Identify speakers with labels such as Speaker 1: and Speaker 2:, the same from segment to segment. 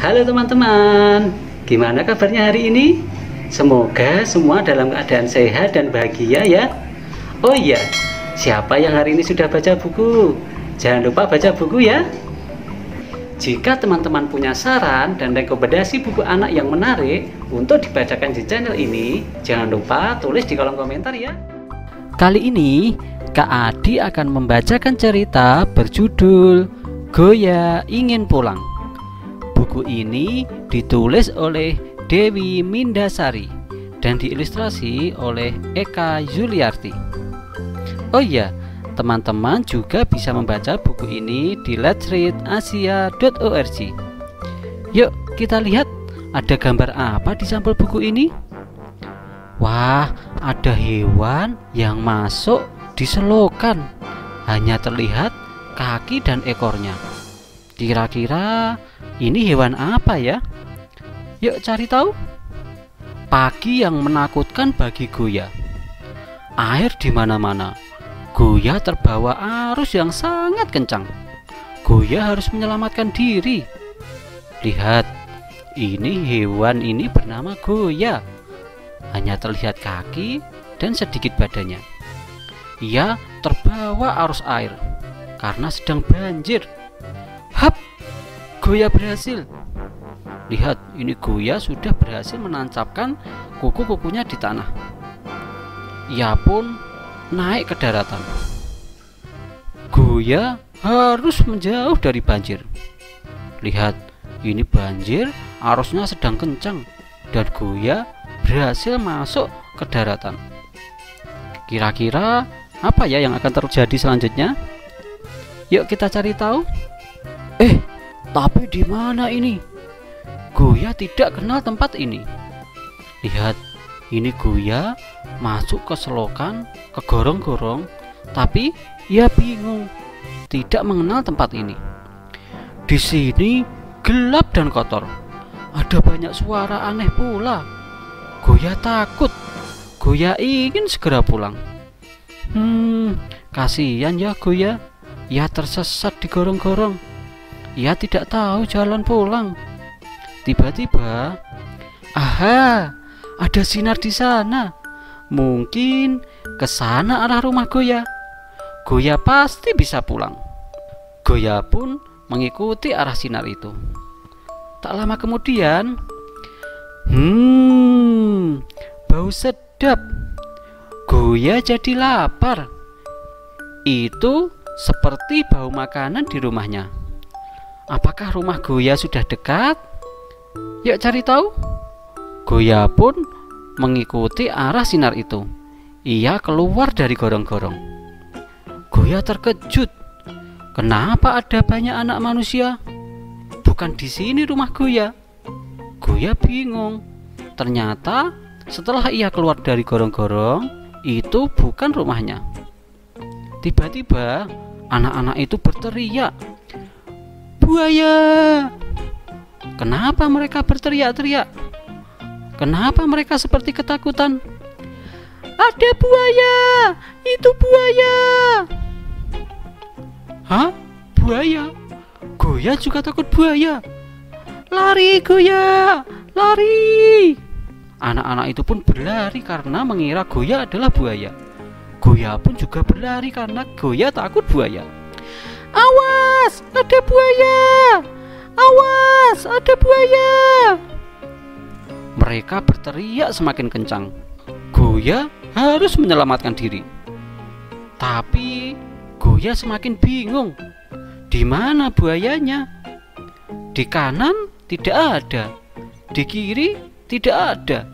Speaker 1: Halo teman-teman, gimana kabarnya hari ini? Semoga semua dalam keadaan sehat dan bahagia ya. Oh iya, siapa yang hari ini sudah baca buku? Jangan lupa baca buku ya. Jika teman-teman punya saran dan rekomendasi buku anak yang menarik untuk dibacakan di channel ini, jangan lupa tulis di kolom komentar ya. Kali ini Kak Adi akan membacakan cerita berjudul Goya Ingin Pulang. Buku ini ditulis oleh Dewi Mindasari dan diilustrasi oleh Eka Yuliarti. Oh iya, teman-teman juga bisa membaca buku ini di letsreadasia.org. Yuk kita lihat ada gambar apa di sampul buku ini. Wah, ada hewan yang masuk di selokan. Hanya terlihat kaki dan ekornya. Kira-kira ini hewan apa ya? Yuk cari tahu. Pagi yang menakutkan bagi Goya. Air di mana-mana. Goya terbawa arus yang sangat kencang. Goya harus menyelamatkan diri. Lihat, ini hewan ini bernama Goya. Hanya terlihat kaki dan sedikit badannya. Ia terbawa arus air karena sedang banjir. Hap! Goya berhasil. Lihat, ini Goya sudah berhasil menancapkan kuku-kukunya di tanah. Ia pun naik ke daratan. Goya harus menjauh dari banjir. Lihat, ini banjir, arusnya sedang kencang dan Goya berhasil masuk ke daratan. Kira-kira apa ya yang akan terjadi selanjutnya? Yuk kita cari tahu. Tapi di mana ini? Goya tidak kenal tempat ini. Lihat, ini Goya masuk ke selokan, ke gorong-gorong, tapi ia bingung, tidak mengenal tempat ini. Di sini gelap dan kotor. Ada banyak suara aneh pula. Goya takut. Goya ingin segera pulang. Kasihan ya Goya. Ia tersesat di gorong-gorong. Ia tidak tahu jalan pulang. Tiba-tiba, aha, ada sinar di sana. Mungkin ke sana arah rumah Goya. Goya pasti bisa pulang. Goya pun mengikuti arah sinar itu. Tak lama kemudian, bau sedap. Goya jadi lapar. Itu seperti bau makanan di rumahnya. Apakah rumah Goya sudah dekat? Yuk cari tahu. Goya pun mengikuti arah sinar itu. Ia keluar dari gorong-gorong. Goya terkejut. Kenapa ada banyak anak manusia? Bukan di sini rumah Goya. Goya bingung. Ternyata setelah ia keluar dari gorong-gorong, itu bukan rumahnya. Tiba-tiba anak-anak itu berteriak, "Buaya!" Kenapa mereka berteriak-teriak? Kenapa mereka seperti ketakutan? Ada buaya! Itu buaya! Hah? Buaya? Goya juga takut buaya. Lari Goya! Lari! Anak-anak itu pun berlari karena mengira Goya adalah buaya. Goya pun juga berlari karena Goya takut buaya. Awas, ada buaya! Awas, ada buaya! Mereka berteriak semakin kencang. Goya harus menyelamatkan diri. Tapi Goya semakin bingung. Di mana buayanya? Di kanan tidak ada, di kiri tidak ada.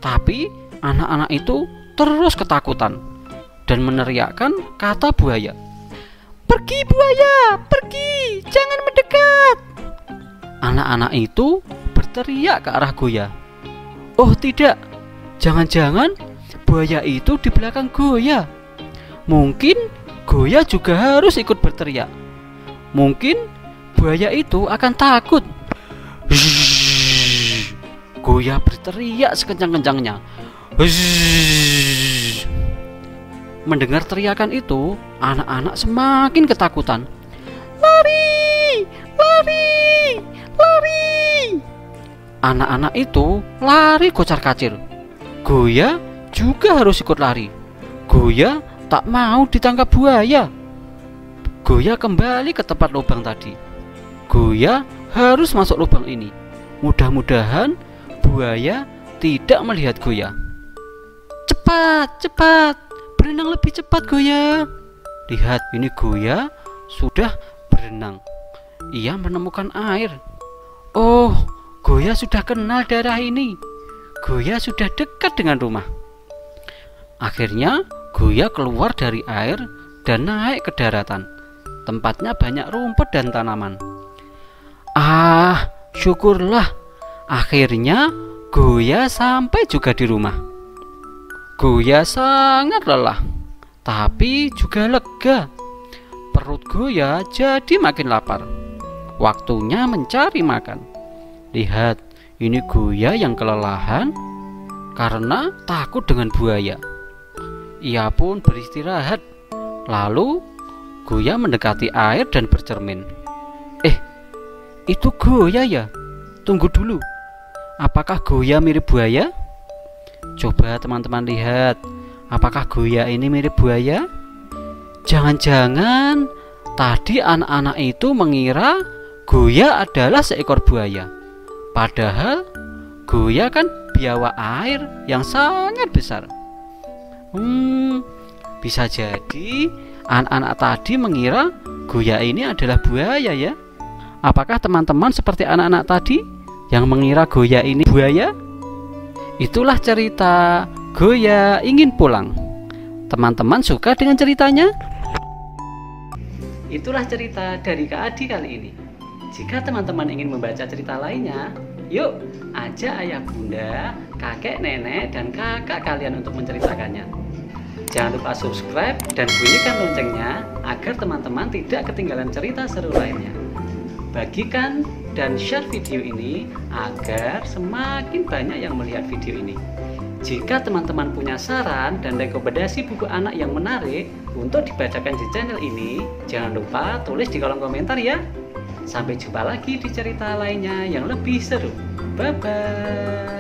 Speaker 1: Tapi anak-anak itu terus ketakutan dan meneriakkan kata buaya. Pergi buaya, pergi, jangan mendekat. Anak-anak itu berteriak ke arah Goya. Oh tidak, jangan-jangan buaya itu di belakang Goya. Mungkin Goya juga harus ikut berteriak. Mungkin buaya itu akan takut. Goya berteriak sekencang-kencangnya. Mendengar teriakan itu, anak-anak semakin ketakutan. Lari! Lari! Lari!
Speaker 2: Anak-anak itu lari kocar-kacir. Goya juga harus ikut lari. Goya tak mau ditangkap buaya. Goya kembali ke tempat lubang tadi. Goya harus masuk lubang ini. Mudah-mudahan buaya tidak melihat Goya. Cepat, cepat, berenang lebih cepat Goya. Lihat, ini Goya sudah berenang. Ia menemukan air. Oh, Goya sudah kenal daerah ini. Goya sudah dekat dengan rumah. Akhirnya Goya keluar dari air dan naik ke daratan. Tempatnya banyak rumput dan tanaman. Ah, syukurlah. Akhirnya Goya sampai juga di rumah. Goya sangat lelah, tapi juga lega. Perut Goya jadi makin lapar. Waktunya mencari makan. Lihat, ini Goya yang kelelahan karena takut dengan buaya. Ia pun beristirahat. Lalu Goya mendekati air dan bercermin. Itu Goya ya? Tunggu dulu. Apakah Goya mirip buaya? Coba teman-teman lihat. Apakah Goya ini mirip buaya? Jangan-jangan tadi anak-anak itu mengira Goya adalah seekor buaya. Padahal Goya kan biawak air yang sangat besar. Bisa jadi anak-anak tadi mengira Goya ini adalah buaya ya. Apakah teman-teman seperti anak-anak tadi yang mengira Goya ini buaya? Itulah cerita Goya ingin pulang. Teman-teman suka dengan ceritanya?
Speaker 1: Itulah cerita dari Kak Adi kali ini. Jika teman-teman ingin membaca cerita lainnya, yuk ajak ayah bunda, kakek nenek, dan kakak kalian untuk menceritakannya. Jangan lupa subscribe dan bunyikan loncengnya agar teman-teman tidak ketinggalan cerita seru lainnya. Bagikan dan share video ini agar semakin banyak yang melihat video ini. Jika teman-teman punya saran dan rekomendasi buku anak yang menarik untuk dibacakan di channel ini, jangan lupa tulis di kolom komentar ya. Sampai jumpa lagi di cerita lainnya yang lebih seru. Bye-bye.